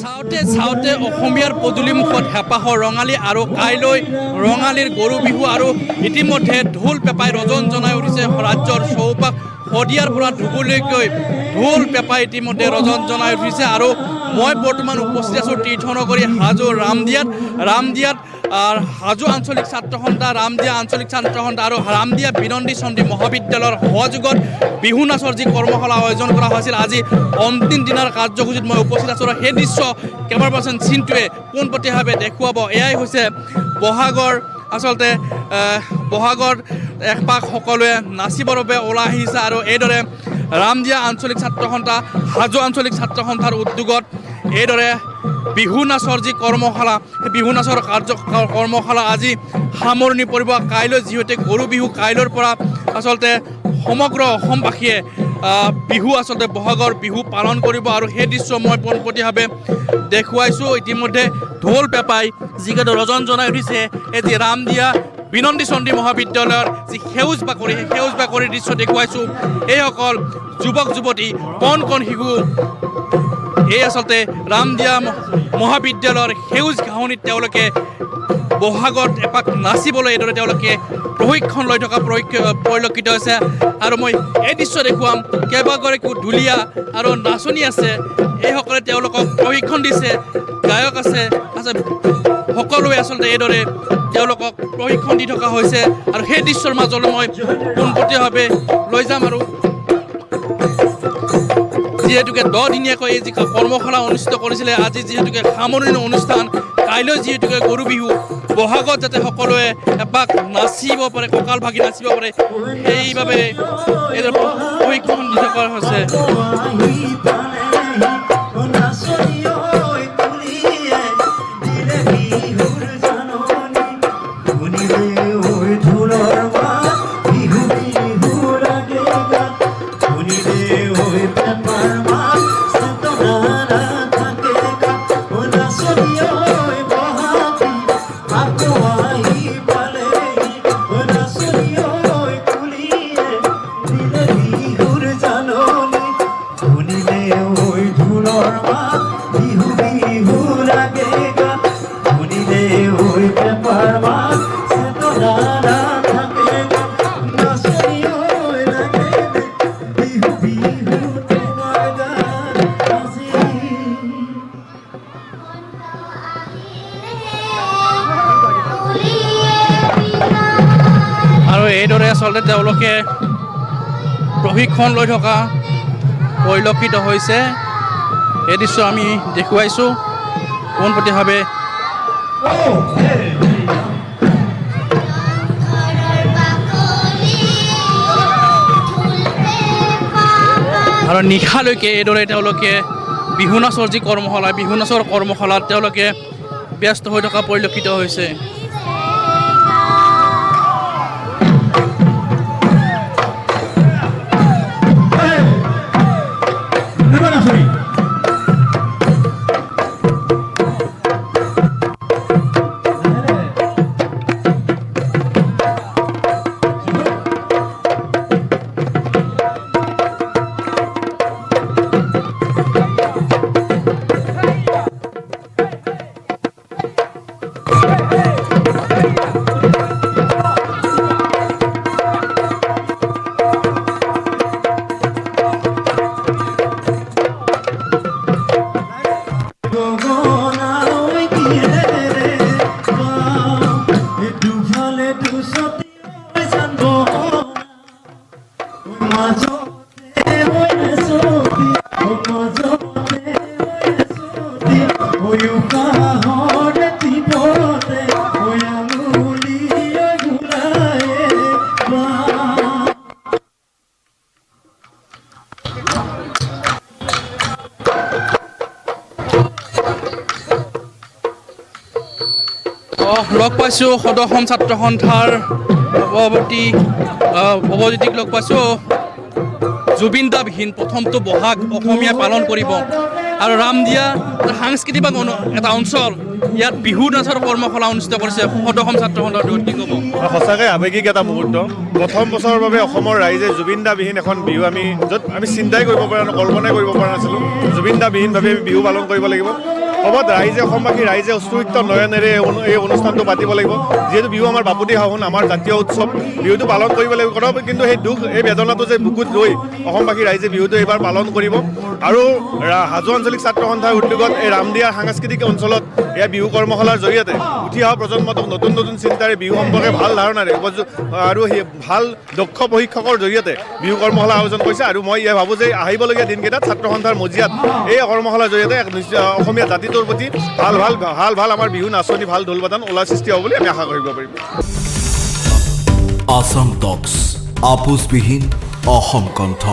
চাওঁতে চাওঁতে অসমীয়াৰ পদূলিমুখত হেঁপাহৰ ৰঙালী আৰু কাইলৈ ৰঙালীৰ গৰু বিহু আৰু ইতিমধ্যে ঢোল পেঁপাই ৰজন জনাই উঠিছে ৰাজ্যৰ চৌপাশ শদিয়াৰ পৰা ধুবুৰীলৈকে ঢোল পেঁপাই ইতিমধ্যে ৰজন জনাই উঠিছে আৰু মই বৰ্তমান উপস্থিত আছোঁ তীৰ্থনগৰী হাজো ৰামদিয়াত হাজো আঞ্চলিক ছাত্ৰ সন্থা ৰামদিয়া আঞ্চলিক ছাত্ৰ সন্থা আৰু ৰামদিয়া বিনন্দী চণ্ডী মহাবিদ্যালয়ৰ সহযোগত বিহু নাচৰ যি কৰ্মশালা আয়োজন কৰা হৈছিল আজি অন্তিম দিনৰ কাৰ্যসূচীত মই উপস্থিত আছোঁ আৰু সেই দৃশ্য কেমেৰা পাৰ্চন চিন্টুৱে পোনপটীয়াভাৱে দেখুৱাব। এয়াই হৈছে বহাগৰ আচলতে বহাগৰ একপাক সকলোৱে নাচিবৰ বাবে ওলাই আহিছে আৰু এইদৰে ৰামদিয়া আঞ্চলিক ছাত্ৰ সন্থা হাজো আঞ্চলিক ছাত্ৰ সন্থাৰ উদ্যোগত এইদৰে বিহু নাচৰ যি কৰ্মশালা সেই বিহু নাচৰ কৰ্মশালা আজি সামৰণি পৰিব। কাইলৈ যিহেতু গৰু বিহু কাইলৈৰ পৰা আচলতে সমগ্ৰ অসমবাসীয়ে বিহু আচলতে বহাগৰ বিহু পালন কৰিব আৰু সেই দৃশ্য মই পোনপটীয়াভাৱে দেখুৱাইছোঁ। ইতিমধ্যে ঢোল পেঁপাই যিকেইটা ৰজন জনাই উঠিছে এই যি ৰামদিয়া বিনন্দী চণ্ডী মহাবিদ্যালয়ৰ যি সেউজ বাকৰি সেই সেউজ বাকৰিৰ দৃশ্য দেখুৱাইছোঁ। এইসকল যুৱক যুৱতী কণ কণ শিশু এই আচলতে ৰামদিয়া মহাবিদ্যালয়ৰ সেউজ ঘাঁহনিত তেওঁলোকে বহাগত এপাক নাচিবলৈ এইদৰে তেওঁলোকে প্ৰশিক্ষণ লৈ থকা পৰিলক্ষিত হৈছে আৰু মই এই দৃশ্য দেখুৱাম কেইবাগৰাকীও ঢুলীয়া আৰু নাচনী আছে এইসকলে তেওঁলোকক প্ৰশিক্ষণ দিছে, গায়ক আছে সকলোৱে আচলতে এইদৰে তেওঁলোকক প্ৰশিক্ষণ দি থকা হৈছে আৰু সেই দৃশ্যৰ মাজলৈ মই পোনপটীয়াভাৱে লৈ যাম আৰু যিহেতুকে 10 দিনীয়াকৈ এই যি কৰ্মশালা অনুষ্ঠিত কৰিছিলে আজি যিহেতুকে সামৰণি অনুষ্ঠান কাইলৈ যিহেতুকে গৰু বিহু বহাগত যাতে সকলোৱে এপাক নাচিব পাৰে কঁকাল ভাগি নাচিব পাৰে সেইবাবে এইদৰে প্ৰশিক্ষণ দি থকা হৈছে। এইদৰে আচলতে তেওঁলোকে প্ৰশিক্ষণ লৈ থকা পৰিলক্ষিত হৈছে। এই দৃশ্য আমি দেখুৱাইছোঁ পোনপটীয়াভাৱে। আৰু নিশালৈকে এইদৰে তেওঁলোকে বিহু নাচৰ যি কৰ্মশালা বিহু নাচৰ কৰ্মশালাত তেওঁলোকে ব্যস্ত হৈ থকা পৰিলক্ষিত হৈছে। লগ পাইছোঁ সদৌ অসম ছাত্ৰ সন্থাৰ সভাপতিক লগ পাইছোঁ। জুবিন দা বিহীন প্ৰথমটো বহাগ অসমীয়া পালন কৰিব আৰু ৰামদিয়া সাংস্কৃতিক এটা অঞ্চল ইয়াত বিহু নাচৰ কৰ্মশালা অনুষ্ঠিত কৰিছে সদসম ছাত্ৰ সন্থাৰ উদ্যোগত, কি ক'ব? সঁচাকৈ আৱেগিক এটা মুহূৰ্ত। প্ৰথম বছৰৰ বাবে অসমৰ ৰাইজে জুবিন দাবিহীন এখন বিহু য'ত আমি চিন্তাই কৰিব পৰা কল্পনাই কৰিব পৰা নাছিলোঁ, জুবিন দাবিহীনভাৱে আমি বিহু পালন কৰিব লাগিব। ক'ৰবাত অসমবাসী ৰাইজে অশ্ৰুক্ত নয়নেৰে এই অনুষ্ঠানটো পাতিব লাগিব, যিহেতু বিহু আমাৰ বাপুতি সাহোন, আমাৰ জাতীয় উৎসৱ, বিহুটো পালন কৰিব লাগিব। কিন্তু সেই দুখ, এই বেদনাটো যে বুকুত লৈ অসমবাসী ৰাইজে বিহুটো এইবাৰ পালন কৰিব। আৰু হাজো আঞ্চলিক ছাত্ৰ সন্থাৰ উদ্যোগত এই ৰামদিয়া সাংস্কৃতিক অঞ্চলত এয়া বিহু কৰ্মশালাৰ জৰিয়তে উঠি অহা প্ৰজন্মটোক নতুন নতুন চিন্তাৰে বিহু সম্পৰ্কে ভাল ধাৰণাৰে আৰু সেই ভাল দক্ষ প্ৰশিক্ষকৰ জৰিয়তে বিহু কৰ্মশালা আয়োজন কৰিছে। আৰু মই ভাবোঁ যে আহিবলগীয়া দিনকেইটাত ছাত্ৰ সন্থাৰ মজিয়াত এই কৰ্মশালাৰ জৰিয়তে অসমীয়া জাতিটোৰ প্ৰতি ভাল আমাৰ বিহু নাচনি, ভাল ঢোল বাদন ওলোৱাৰ সৃষ্টি হ'ব বুলি আমি আশা কৰিব পাৰিম। আসাম টক্স, আপোচবিহীন অসম কণ্ঠ।